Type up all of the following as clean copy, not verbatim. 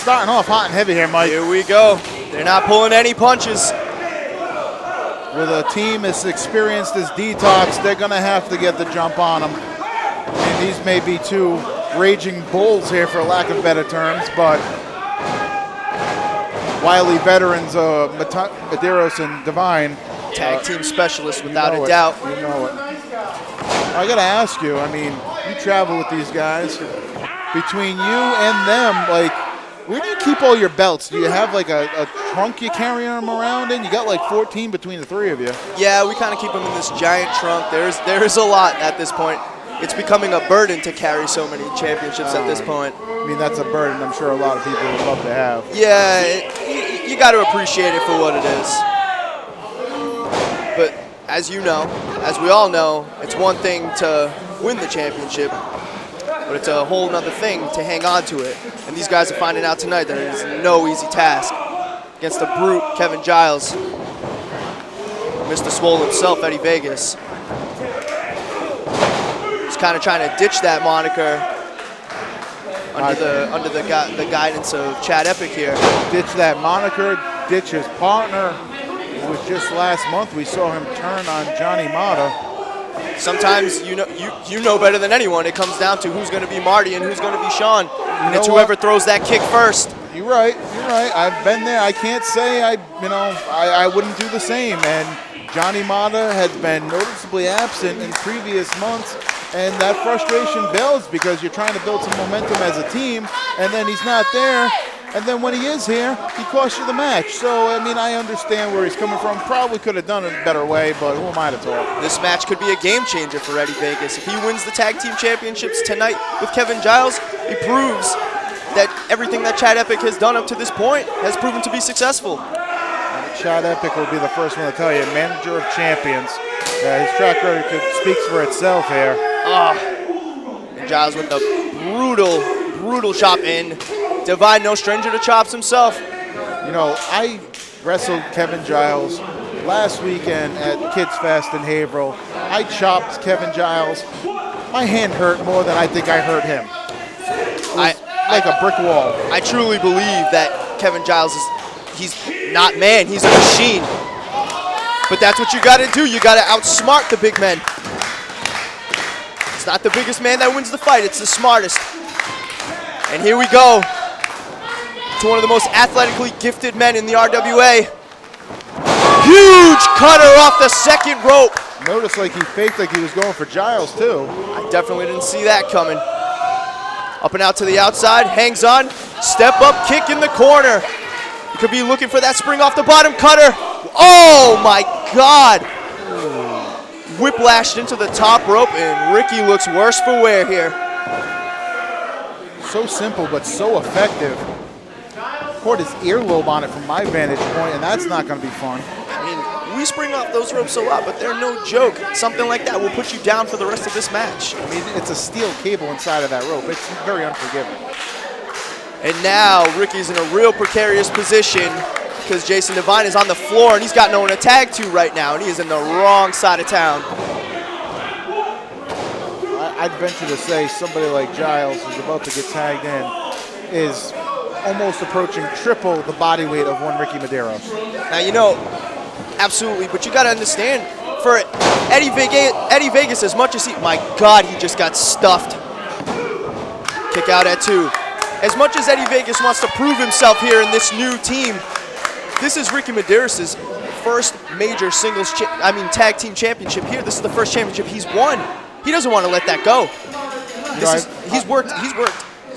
starting off hot and heavy here, Mike. Here we go. They're not pulling any punches. With a team as experienced as Detox, they're going to have to get the jump on them. And these may be two raging bulls here, for lack of better terms, but wily veterans, Medeiros and Divine. Tag team specialist, without a it. doubt. You know it. I got to ask you, I mean, you travel with these guys. Between you and them, like, where do you keep all your belts? Do you have like a trunk you carry them around in? You got like 14 between the three of you. Yeah, we kind of keep them in this giant trunk. There's a lot at this point. It's becoming a burden to carry so many championships at this point. I mean, that's a burden I'm sure a lot of people would love to have. Yeah, you got to appreciate it for what it is. But as you know, as we all know, it's one thing to win the championship, but it's a whole nother thing to hang on to it. And these guys are finding out tonight that it is no easy task against the brute, Kevin Gyles. Mr. Swole himself, Eddie Vegas. He's kind of trying to ditch that moniker under the guidance of Chad Epic here. Ditch that moniker, ditch his partner. It was just last month we saw him turn on Johnny Mata. Sometimes you know better than anyone. It comes down to who's going to be Marty and who's going to be Sean. And it's whoever throws that kick first. You're right. You're right. I've been there. I can't say I wouldn't do the same. And Johnny Mata has been noticeably absent in previous months, and that frustration builds because you're trying to build some momentum as a team, and then he's not there. And then when he is here, he costs you the match. So, I mean, I understand where he's coming from. Probably could have done it a better way, but who am I to talk? This match could be a game changer for Eddie Vegas. If he wins the tag team championships tonight with Kevin Gyles, he proves that everything that Chad Epic has done up to this point has proven to be successful. And Chad Epic will be the first one to tell you, manager of champions. His track record speaks for itself here. And Gyles with the brutal chop in. Divine, no stranger to chops himself. You know, I wrestled Kevin Gyles last weekend at Kids Fest in Haverhill. I chopped Kevin Gyles. My hand hurt more than I think I hurt him. Like a brick wall. I truly believe that Kevin Gyles he's not man, he's a machine. But that's what you gotta do. You gotta outsmart the big men. It's not the biggest man that wins the fight, it's the smartest. And here we go to one of the most athletically gifted men in the RWA. Huge cutter off the second rope. Notice like he faked like he was going for Gyles too. I definitely didn't see that coming. Up and out to the outside, hangs on, step up kick in the corner. He could be looking for that spring off the bottom cutter. Oh my God. Whiplashed into the top rope, and Ricky looks worse for wear here. So simple, but so effective. Caught his earlobe on it from my vantage point, and that's not going to be fun. I mean, we spring off those ropes a lot, but they're no joke. Something like that will put you down for the rest of this match. I mean, it's a steel cable inside of that rope. It's very unforgiving. And now Ricky's in a real precarious position because Jason Divine is on the floor, and he's got no one to tag to right now, and he is in the wrong side of town. I'd venture to say somebody like Gyles, who's about to get tagged in, is almost approaching triple the body weight of one Ricky Medeiros. Now, you know, absolutely, but you got to understand, for Eddie Vegas, as much as my God, he just got stuffed. Kick out at 2. As much as Eddie Vegas wants to prove himself here in this new team, this is Ricky Medeiros' first major tag team championship here. This is the first championship he's won. He doesn't want to let that go. He's worked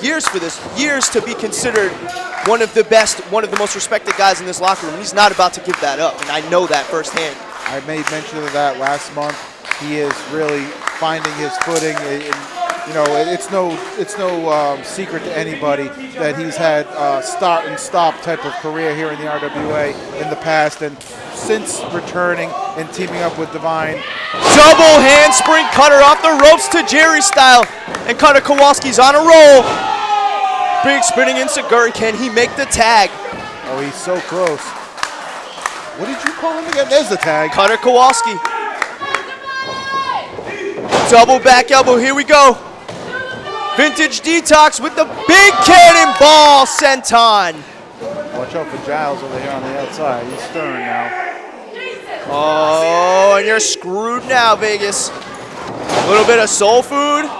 years for this, years to be considered one of the best, one of the most respected guys in this locker room. He's not about to give that up, and I know that firsthand. I made mention of that last month. He is really finding his footing. You know, it's no secret to anybody that he's had start and stop type of career here in the RWA in the past, and since returning and teaming up with Divine. Double handspring cutter off the ropes to Jerry style, and Cutter Kowalski's on a roll. Big spinning enziguri. Can he make the tag? Oh, he's so close. What did you call him again? There's the tag. Cutter Kowalski. Double back elbow. Here we go. Vintage Detox with the big cannonball senton. Watch out for Gyles over here on the outside. He's stirring now. Oh, and you're screwed now, Vegas. A little bit of soul food.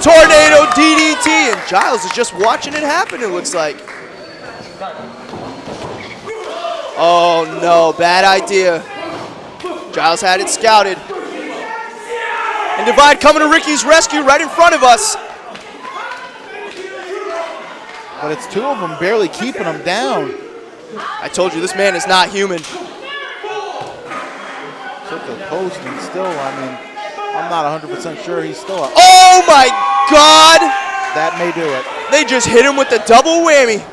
Tornado DDT, and Gyles is just watching it happen, it looks like. Oh no, bad idea. Gyles had it scouted. And Divide coming to Ricky's rescue right in front of us. But it's two of them barely keeping him down. I told you, this man is not human. Took the post and still, I mean, I'm not 100% sure he's still up. Oh my God! That may do it. They just hit him with the double whammy.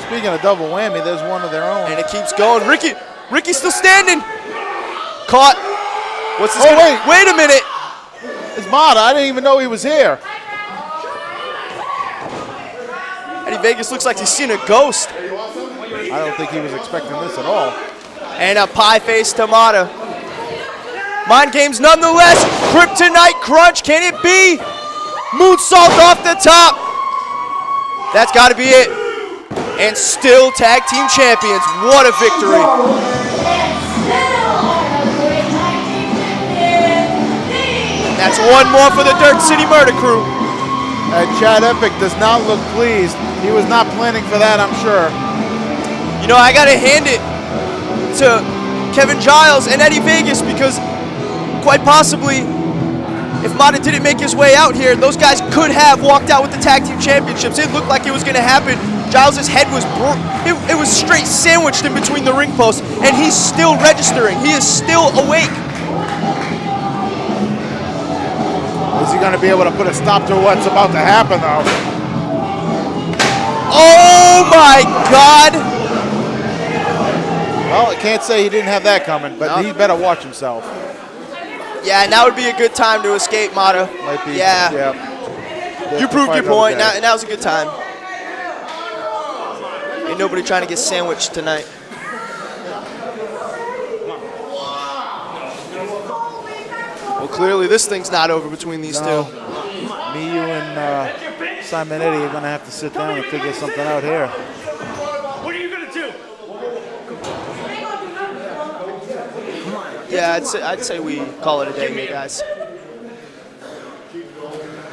Speaking of double whammy, there's one of their own. And it keeps going. Ricky's still standing. Caught. What's this? Oh, wait a minute. It's Mata. I didn't even know he was here. Eddie Vegas looks like he's seen a ghost. I don't think he was expecting this at all. And a pie-faced tomato. Mind games nonetheless. Kryptonite crunch. Can it be? Moonsault off the top. That's got to be it. And still tag team champions. What a victory. That's one more for the Dirt City Murder Crew. Chad Epic does not look pleased. He was not planning for that, I'm sure. You know, I got to hand it to Kevin Gyles and Eddie Vegas because quite possibly, if Mata didn't make his way out here, those guys could have walked out with the tag team championships. It looked like it was going to happen. Gyles' head was it was straight sandwiched in between the ring posts, and he's still registering. He is still awake. Is he going to be able to put a stop to what's about to happen, though? Oh my God! Well, I can't say he didn't have that coming, but he better watch himself. Yeah, now would be a good time to escape, Mata. Might be. Yeah. You proved your point. Now's a good time. Ain't nobody trying to get sandwiched tonight. Well, clearly this thing's not over between these two. Me, you, and Simon Eddie are going to have to sit down and figure something out here. What are you going to do? Yeah, I'd say we call it a day here, guys.